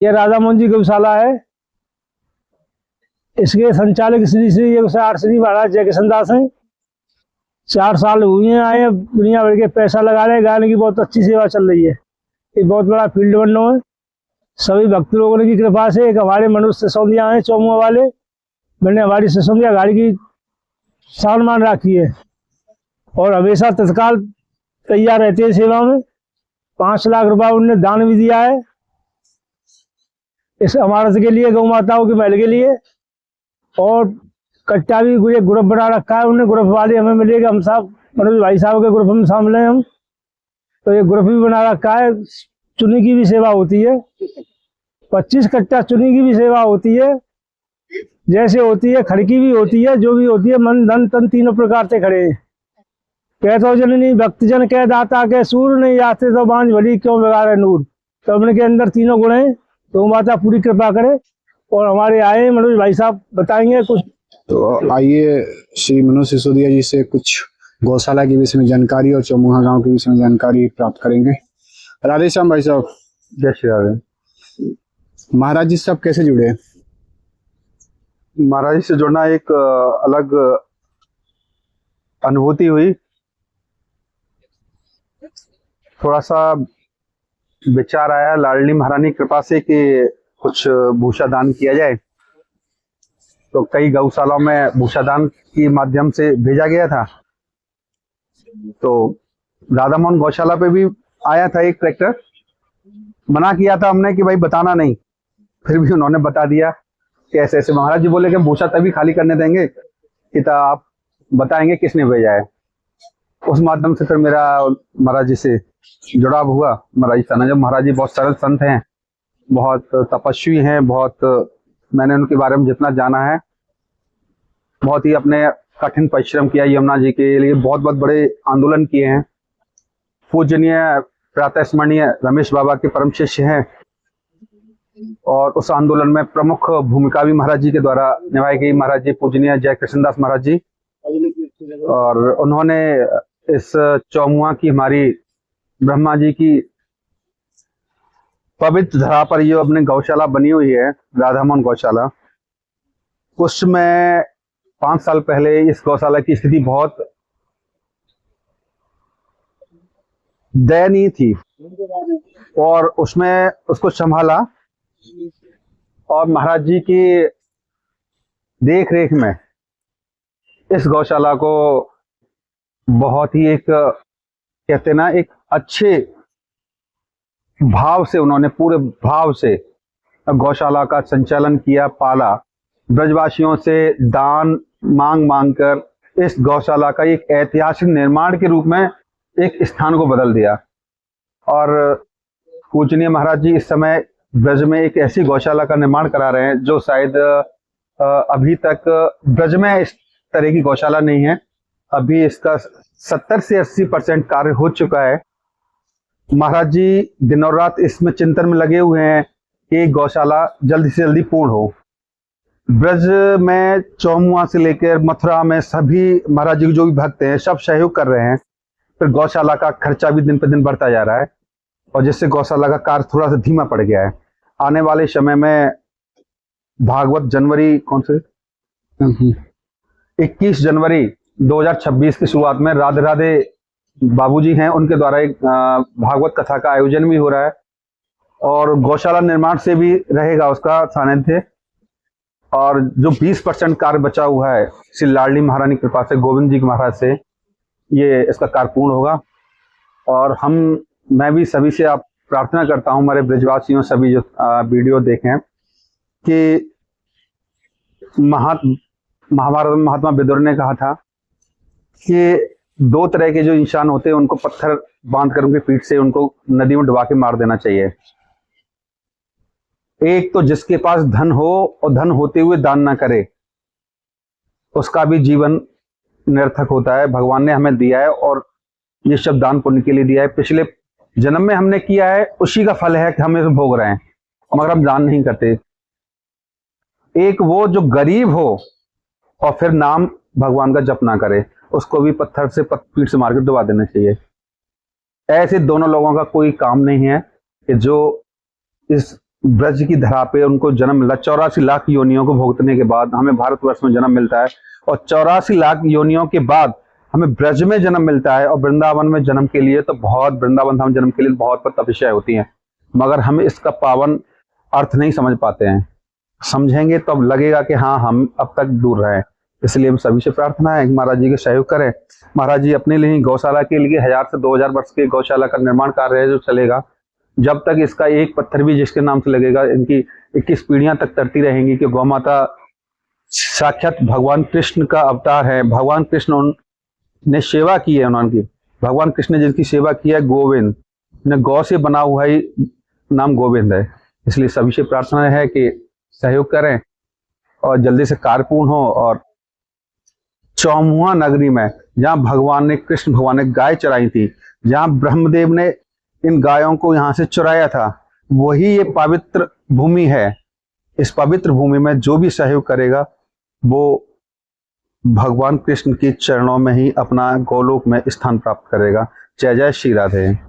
ये राधा मोहन जी गौशाला है। इसके संचालक श्री श्री योगसार श्री महाराज जय किशन दास हैं। 4 साल हुए हैं आए, दुनिया भर के पैसा लगा रहे हैं। गाने की बहुत अच्छी सेवा चल रही है। एक बहुत बड़ा फील्ड बनो है। सभी भक्त लोगों की कृपा से। एक हमारे मनुष्य सिसोदिया हैं चौमुआ वाले, मैंने हमारी सिसोदिया गाड़ी की सम्मान राखी है और हमेशा तत्काल तैयार रहते हैं सेवा में। 5 लाख रुपया उन्होंने दान भी दिया है इस इमारत के लिए, गौ माताओं के महल के लिए। और कट्टा भी एक ग्रुप बना रखा है उन्होंने। ग्रुप वाले हमें मिलेगा, हम साहब मनोज भाई साहब के ग्रुप में शामिल हैं हम, तो ये ग्रुप भी बना रखा है। चुनी की भी सेवा होती है, 25 कट्टा चुनी की भी सेवा होती है। जैसे होती है खड़की भी होती है, जो भी होती है मन धन तन तीनों प्रकार से खड़े हैं। कहतो जननी भक्तजन कह दाता के सूर नहीं आते तो बांझ भली क्यों बिगाड़े नूर। तो अपने के अंदर तीनों गुण हैं, तो माता पूरी कृपा करे। और हमारे आए मनोज भाई साहब बताएंगे कुछ। तो आइए श्री मनोज सिसोदिया जी से कुछ गौशाला के विषय में जानकारी और चौमुहा गांव के विषय में जानकारी प्राप्त करेंगे। राधे श्याम भाई साहब। जय श्री राधे। महाराज जी सब कैसे जुड़े? महाराज जी से जुड़ना एक अलग अनुभूति हुई। थोड़ा सा विचार आया लाडली महारानी कृपा से कि कुछ भूषा दान किया जाए। तो कई गौशालाओं में भूषा दान के माध्यम से भेजा गया था। तो राधा मोहन गौशाला पे भी आया था एक ट्रैक्टर। मना किया था हमने कि भाई बताना नहीं, फिर भी उन्होंने बता दिया कि ऐसे ऐसे। महाराज जी बोले कि भूषा तभी खाली करने देंगे कि तब आप बताएंगे किसने भेजा है। उस माध्यम से फिर मेरा महाराज जी से जुड़ाव हुआ। महाराज जी था जब महाराज जी बहुत सरल संत हैं, बहुत तपस्वी हैं, बहुत मैंने उनके बारे में जितना जाना है, बहुत ही अपने कठिन परिश्रम किया यमुना जी के लिए। बहुत बहुत बड़े आंदोलन किए हैं। पूजनीय प्रातः स्मरणीय रमेश बाबा के परम शिष्य हैं और उस आंदोलन में प्रमुख भूमिका भी महाराज जी के द्वारा निभाई गई। महाराज जी पूजनीय जय कृष्णदास महाराज जी, और उन्होंने इस चौमुआ की हमारी ब्रह्मा जी की पवित्र धरा पर ये अपने गौशाला बनी हुई है, राधा मोहन गौशाला। उसमें 5 साल पहले इस गौशाला की स्थिति बहुत दयनीय थी और उसमें उसको संभाला और महाराज जी की देख रेख में इस गौशाला को बहुत ही एक कहते ना एक अच्छे भाव से उन्होंने पूरे भाव से गौशाला का संचालन किया, पाला। ब्रजवासियों से दान मांग मांग कर इस गौशाला का एक ऐतिहासिक निर्माण के रूप में एक स्थान को बदल दिया। और पूजनीय महाराज जी इस समय ब्रज में एक ऐसी गौशाला का निर्माण करा रहे हैं जो शायद अभी तक ब्रज में इस तरह की गौशाला नहीं है। अभी इसका 70 से 80% कार्य हो चुका है। महाराज जी दिनों रात इसमें चिंतन में लगे हुए हैं कि गौशाला जल्दी से जल्दी पूर्ण हो। ब्रज में चौमुआ से लेकर मथुरा में सभी महाराज जी के जो भी भक्त हैं सब सहयोग कर रहे हैं। फिर गौशाला का खर्चा भी दिन पे दिन बढ़ता जा रहा है और जिससे गौशाला का कार्य थोड़ा सा धीमा पड़ गया है। आने वाले समय में भागवत जनवरी 21 जनवरी 2026 की शुरुआत में राधे राधे बाबूजी हैं उनके द्वारा एक भागवत कथा का आयोजन भी हो रहा है और गौशाला निर्माण से भी रहेगा उसका सानिध्य। और जो 20% कार्य बचा हुआ है श्री लाडली महारानी कृपा से, गोविंद जी महाराज से, ये इसका कार्य पूर्ण होगा। और मैं भी सभी से आप प्रार्थना करता हूं, हमारे ब्रजवासियों सभी जो वीडियो देखें, कि महाभारत में महात्मा विदुर ने कहा था कि 2 तरह के जो इंसान होते हैं उनको पत्थर बांध कर उनके पीठ से उनको नदी में डुबा के मार देना चाहिए। एक तो जिसके पास धन हो और धन होते हुए दान ना करे, उसका भी जीवन निरर्थक होता है। भगवान ने हमें दिया है और ये सब दान पुण्य के लिए दिया है। पिछले जन्म में हमने किया है, उसी का फल है कि हम इसे भोग रहे हैं, मगर हम दान नहीं करते। एक वो जो गरीब हो और फिर नाम भगवान का जप ना करे, उसको भी पत्थर से पीठ से मार के डुबा देना चाहिए। ऐसे दोनों लोगों का कोई काम नहीं है कि जो इस ब्रज की धरा पे उनको जन्म मिला, 84 लाख योनियों को भुगतने के बाद हमें भारतवर्ष में जन्म मिलता है, और 84 लाख योनियों के बाद हमें ब्रज में जन्म मिलता है। और वृंदावन में जन्म के लिए तो वृंदावन धाम जन्म के लिए बहुत तपस्या होती है, मगर हम इसका पावन अर्थ नहीं समझ पाते हैं। समझेंगे तो अब लगेगा कि हाँ, हम अब तक दूर रहे। इसलिए हम सभी से प्रार्थना है महाराज जी के सहयोग करें। महाराज जी अपने लिए गौशाला के लिए 1000 से 2000 वर्ष के गौशाला का निर्माण कार्य है जो चलेगा। जब तक इसका एक पत्थर भी जिसके नाम से लगेगा, इनकी 21 पीढ़ियां तक तरती रहेंगी कि गौ माता साक्षात भगवान कृष्ण का अवतार है। भगवान कृष्ण ने सेवा की है उन्होंने, भगवान कृष्ण ने जिसकी सेवा की है गोविंद ने, गौ से बना हुआ ही नाम गोविंद है। इसलिए सभी से प्रार्थना है कि सहयोग करें और जल्दी से कार्य पूर्ण हो। और चौमुहा नगरी में जहाँ कृष्ण भगवान ने गाय चराई थी, जहाँ ब्रह्मदेव ने इन गायों को यहाँ से चुराया था, वही ये पवित्र भूमि है। इस पवित्र भूमि में जो भी सहयोग करेगा वो भगवान कृष्ण के चरणों में ही अपना गोलोक में स्थान प्राप्त करेगा। जय जय श्री राधे।